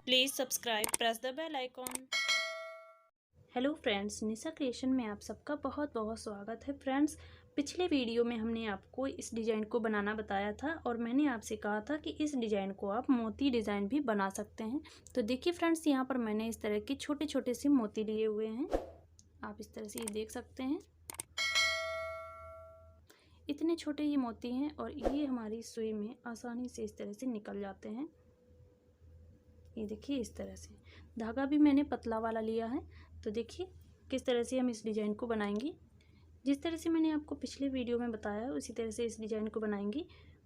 Please subscribe, press the bell icon. Hello friends, Nisha creation में आप सबका बहुत बहुत स्वागत है। फ्रेंड्स, पिछले वीडियो में हमने आपको इस डिज़ाइन को बनाना बताया था और मैंने आपसे कहा था कि इस डिज़ाइन को आप मोती डिज़ाइन भी बना सकते हैं। तो देखिए फ्रेंड्स, यहाँ पर मैंने इस तरह के छोटे छोटे से मोती लिए हुए हैं। आप इस तरह से ये देख सकते हैं, इतने छोटे ये मोती हैं और ये हमारी सुई में आसानी से इस तरह से निकल जाते हैं। ये देखिए, इस तरह से धागा भी मैंने पतला वाला लिया है। तो देखिए किस तरह से हम इस डिज़ाइन को बनाएंगे। जिस तरह से मैंने आपको पिछले वीडियो में बताया उसी तरह से इस डिज़ाइन को बनाएंगे।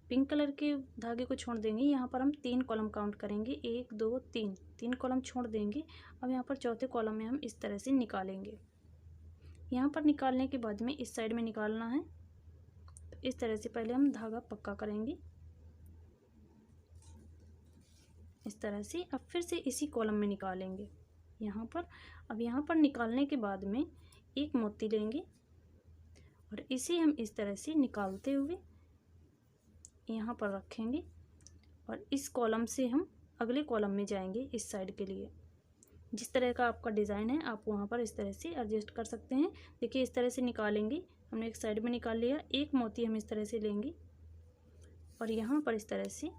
पिंक कलर के धागे को छोड़ देंगे। यहाँ पर हम 3 कॉलम काउंट करेंगे, 1 2 3, 3 कॉलम छोड़ देंगे। अब यहाँ पर चौथे कॉलम में हम इस तरह से निकालेंगे। यहाँ पर निकालने के बाद में इस साइड में निकालना है। तो इस तरह से पहले हम धागा पक्का करेंगे इस तरह से। अब फिर से इसी कॉलम में निकालेंगे यहाँ पर। अब यहाँ पर निकालने के बाद में एक मोती लेंगे और इसे हम इस तरह से निकालते हुए यहाँ पर रखेंगे और इस कॉलम से हम अगले कॉलम में जाएंगे इस साइड के लिए। जिस तरह का आपका डिज़ाइन है आप वहाँ पर इस तरह से एडजस्ट कर सकते हैं। देखिए, इस तरह से निकालेंगे। हमने एक साइड में निकाल लिया। एक मोती हम इस तरह से लेंगे और यहाँ पर इस तरह से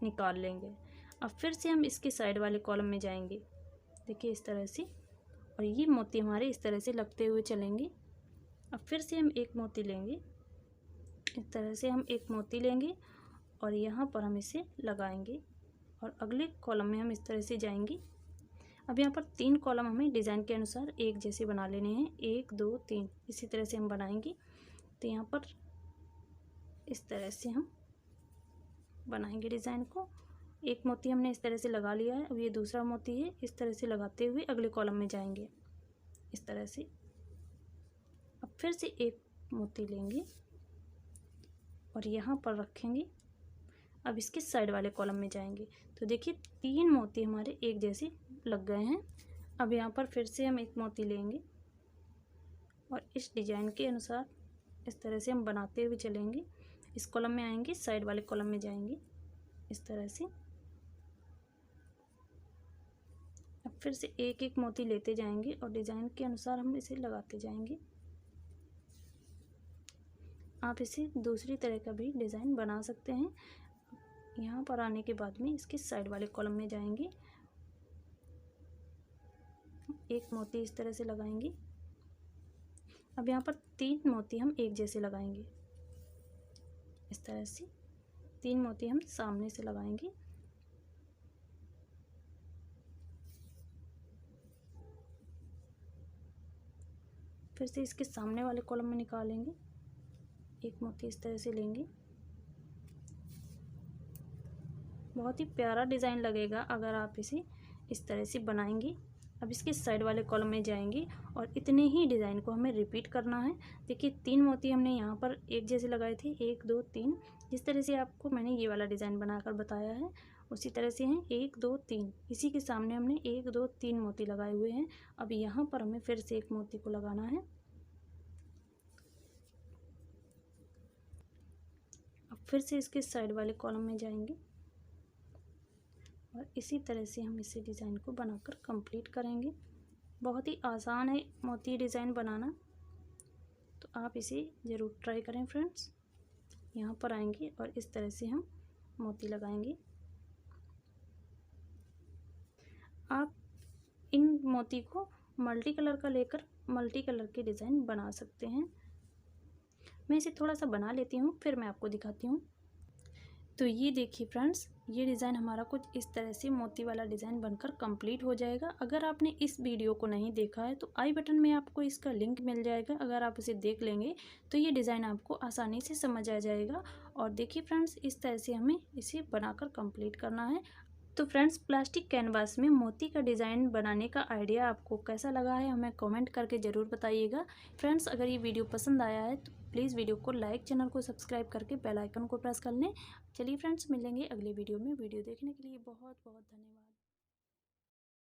निकाल लेंगे। अब फिर से हम इसके साइड वाले कॉलम में जाएंगे। देखिए, इस तरह से, और ये मोती हमारे इस तरह से लगते हुए चलेंगे। अब फिर से हम एक मोती लेंगे, इस तरह से हम एक मोती लेंगे और यहाँ पर हम इसे लगाएंगे और अगले कॉलम में हम इस तरह से जाएंगे। अब यहाँ पर 3 कॉलम हमें डिज़ाइन के अनुसार एक जैसे बना लेने हैं, 1 2 3 इसी तरह से हम बनाएंगे। तो यहाँ पर इस तरह से हम बनाएंगे डिज़ाइन को। एक मोती हमने इस तरह से लगा लिया है। अब ये दूसरा मोती है, इस तरह से लगाते हुए अगले कॉलम में जाएंगे इस तरह से। अब फिर से एक मोती लेंगे और यहाँ पर रखेंगे। अब इसके साइड वाले कॉलम में जाएंगे। तो देखिए, 3 मोती हमारे एक जैसे लग गए हैं। अब यहाँ पर फिर से हम एक मोती लेंगे और इस डिज़ाइन के अनुसार इस तरह से हम बनाते हुए चलेंगे। इस कॉलम में आएंगे, साइड वाले कॉलम में जाएंगे इस तरह से। अब फिर से एक एक मोती लेते जाएंगे और डिज़ाइन के अनुसार हम इसे लगाते जाएंगे। आप इसे दूसरी तरह का भी डिज़ाइन बना सकते हैं। यहाँ पर आने के बाद में इसके साइड वाले कॉलम में जाएंगे, एक मोती इस तरह से लगाएंगे। अब यहाँ पर 3 मोती हम एक जैसे लगाएंगे इस तरह से। 3 मोती हम सामने से लगाएंगे। फिर से इसके सामने वाले कॉलम में निकालेंगे, एक मोती इस तरह से लेंगे। बहुत ही प्यारा डिज़ाइन लगेगा अगर आप इसे इस तरह से बनाएंगे। अब इसके साइड वाले कॉलम में जाएंगे और इतने ही डिज़ाइन को हमें रिपीट करना है। देखिए, 3 मोती हमने यहाँ पर एक जैसे लगाए थे, 1 2 3। जिस तरह से आपको मैंने ये वाला डिज़ाइन बनाकर बताया है उसी तरह से हैं, 1 2 3। इसी के सामने हमने 1 2 3 मोती लगाए हुए हैं। अब यहाँ पर हमें फिर से एक मोती को लगाना है। अब फिर से इसके साइड वाले कॉलम में जाएंगे और इसी तरह से हम इसी डिज़ाइन को बनाकर कंप्लीट करेंगे। बहुत ही आसान है मोती डिज़ाइन बनाना, तो आप इसे ज़रूर ट्राई करें फ्रेंड्स। यहाँ पर आएंगे और इस तरह से हम मोती लगाएंगे। आप इन मोती को मल्टी कलर का लेकर मल्टी कलर के डिज़ाइन बना सकते हैं। मैं इसे थोड़ा सा बना लेती हूँ, फिर मैं आपको दिखाती हूँ। तो ये देखिए फ्रेंड्स, ये डिज़ाइन हमारा कुछ इस तरह से मोती वाला डिज़ाइन बनकर कंप्लीट हो जाएगा। अगर आपने इस वीडियो को नहीं देखा है तो आई बटन में आपको इसका लिंक मिल जाएगा। अगर आप इसे देख लेंगे तो ये डिज़ाइन आपको आसानी से समझ आ जाएगा। और देखिए फ्रेंड्स, इस तरह से हमें इसे बनाकर कंप्लीट करना है। तो फ्रेंड्स, प्लास्टिक कैनवास में मोती का डिज़ाइन बनाने का आइडिया आपको कैसा लगा है हमें कमेंट करके ज़रूर बताइएगा। फ्रेंड्स, अगर ये वीडियो पसंद आया है तो प्लीज़ वीडियो को लाइक, चैनल को सब्सक्राइब करके बेल आइकन को प्रेस कर लें। चलिए फ्रेंड्स, मिलेंगे अगले वीडियो में। वीडियो देखने के लिए बहुत बहुत धन्यवाद।